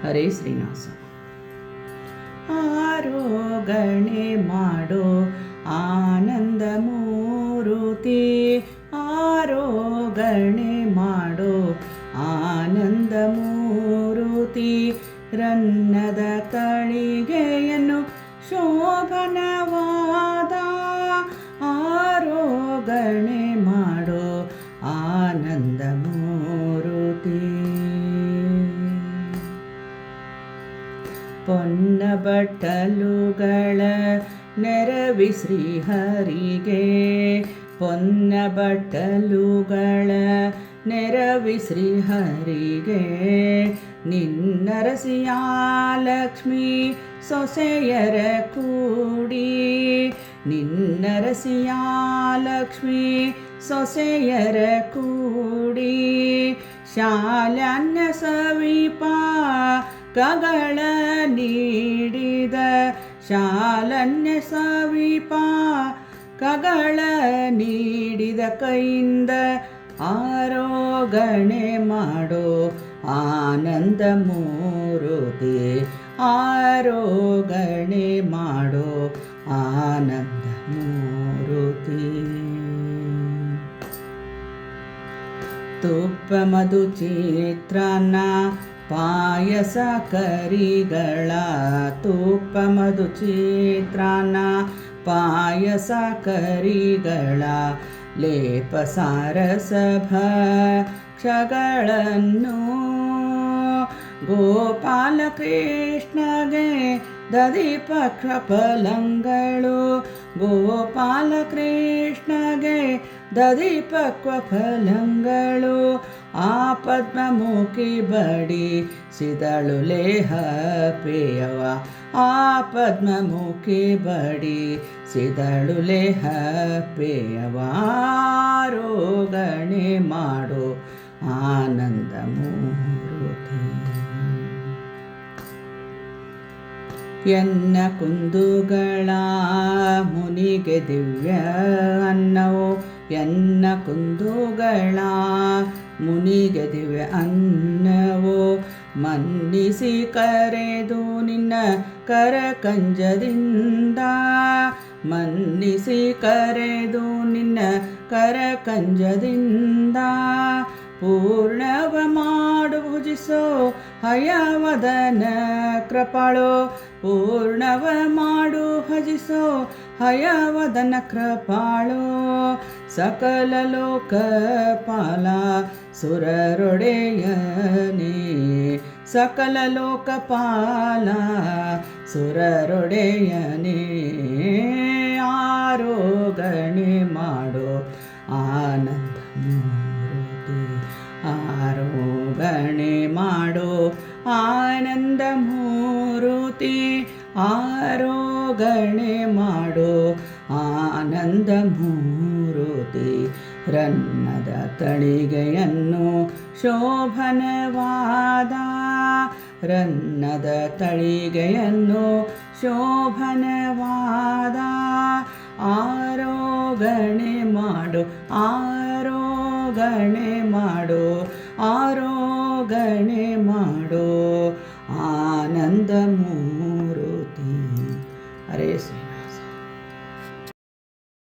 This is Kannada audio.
ಹರೇ ಶ್ರೀನಿವಾಸ. ಆರೋಗಣೆ ಮಾಡೋ ಆನಂದ ಮೂರುತಿ, ಆರೋಗಣೆ ಮಾಡೋ ಆನಂದ ಮೂರುತಿ, ರನ್ನದ ತಳಿಗೆಯನ್ನು ಶೋಭನವಾದ ಆರೋಗಣೆ ಮಾಡೋ ಆನಂದ ಮೂರುತಿ. ಪೊನ್ನ ಬಟ್ಟಲುಗಳ ನೆರವಿ ಶ್ರೀಹರಿಗೆ, ಪೊನ್ನ ಬಟ್ಟಲುಗಳ ನೆರವಿ ಶ್ರೀಹರಿಗೆ, ನಿನ್ನರಸಿಯ ಲಕ್ಷ್ಮೀ ಸೊಸೆಯರ ಕೂಡಿ, ನಿನ್ನರಸಿಯ ಲಕ್ಷ್ಮೀ ಸೊಸೆಯರ ಕೂಡಿ, ಶಾಲ್ಯಾನ್ನ ಸವಿಪ ಕಗಳ ನೀಡಿದ, ಶಾಲನ್ಯ ಸವಿಪ ಕಗಳ ನೀಡಿದ ಕೈಯಿಂದ ಆರೋಗಣೆ ಮಾಡೋ ಆನಂದ ಮೂರುತಿ, ಆರೋಗಣೆ ಮಾಡೋ ಆನಂದ ಮೂರುತಿ. ತುಪ್ಪ ಮಧು ಚಿತ್ರಾನ್ನ ಪಾಯಸ ಕರಿಗಳ, ತುಪ್ಪ ಮಧು ಚಿತ್ರಾನ್ನ ಪಾಯಸ ಕರಿಗಳ, ಲೇಪ ಸಾರಸ ಭಕ್ಷಗಳನ್ನು ಗೋಪಾಲ ಕೃಷ್ಣಗೆ ದಧಿಪಕ್ಷ ಫಲಂಗಳು, ಗೋಪಾಲ ಕೃಷ್ಣಗೆ ದಧಿಪಕ್ವ ಫಲಂಗಳು, ಆ ಪದ್ಮಮುಖಿ ಬಡಿ ಸಿದಳು ಲೇಹ ಪೇಯವ, ಆ ಪದ್ಮಮುಖಿ ಬಡಿ ಸಿದಳು ಲೇಹ ಪೇಯವ, ಆರೋಗಣೆ ಮಾಡೋ ಆನಂದ ಮೂರುತಿ. ಎನ್ನ ಕುಂದುಗಳ ಮುನಿಗೆ ದಿವ್ಯ ಅನ್ನವೋ, ಎನ್ನ ಕುಂದುಗಳ ಮುನಿಗೆ ದಿವ್ಯ ಅನ್ನವೋ, ಮನ್ನಿಸಿ ಕರೆದು ನಿನ್ನ ಕರಕಂಜದಿಂದ, ಮನ್ನಿಸಿ ಕರೆದು ನಿನ್ನ ಕರಕಂಜದಿಂದ, ಪೂರ್ಣವ ಮಾಡು ಭುಜಿಸೋ ಹಯವದನ ಕೃಪಾಳೋ, ಪೂರ್ಣವ ಮಾಡು ಭಜಿಸೋ ಹಯವದನ ಕೃಪಾಳೋ, ಸಕಲ ಲೋಕಪಾಲ ಸುರರೊಡೆಯನೇ, ಸಕಲ ಲೋಕಪಾಲ ಸುರರೊಡೆಯನೇ, ಆರೋಗಣೆ ಮಾಡೋ ಆನಂದ ಮೂರುತಿ, ಆರೋಗಣೆ ಮಾಡೋ ಆನಂದ ಮೂರುತಿ, ಆರೋಗಣೆ ಮಾಡೋ ಆನಂದ ಮೂರುತಿ. ರನ್ನದ ತಳಿಗೆಯನ್ನು ಶೋಭನವಾದ, ರನ್ನದ ತಳಿಗೆಯನ್ನು ಶೋಭನವಾದ, ಆರೋಗಣೆ ಮಾಡೋ ಆರೋಗಣೆ ಮಾಡೋ ಆರೋಗಣೆ ಮಾಡೋ ಆನಂದ ಮೂರುತಿ. ಹರೇ ಶ್ರೀ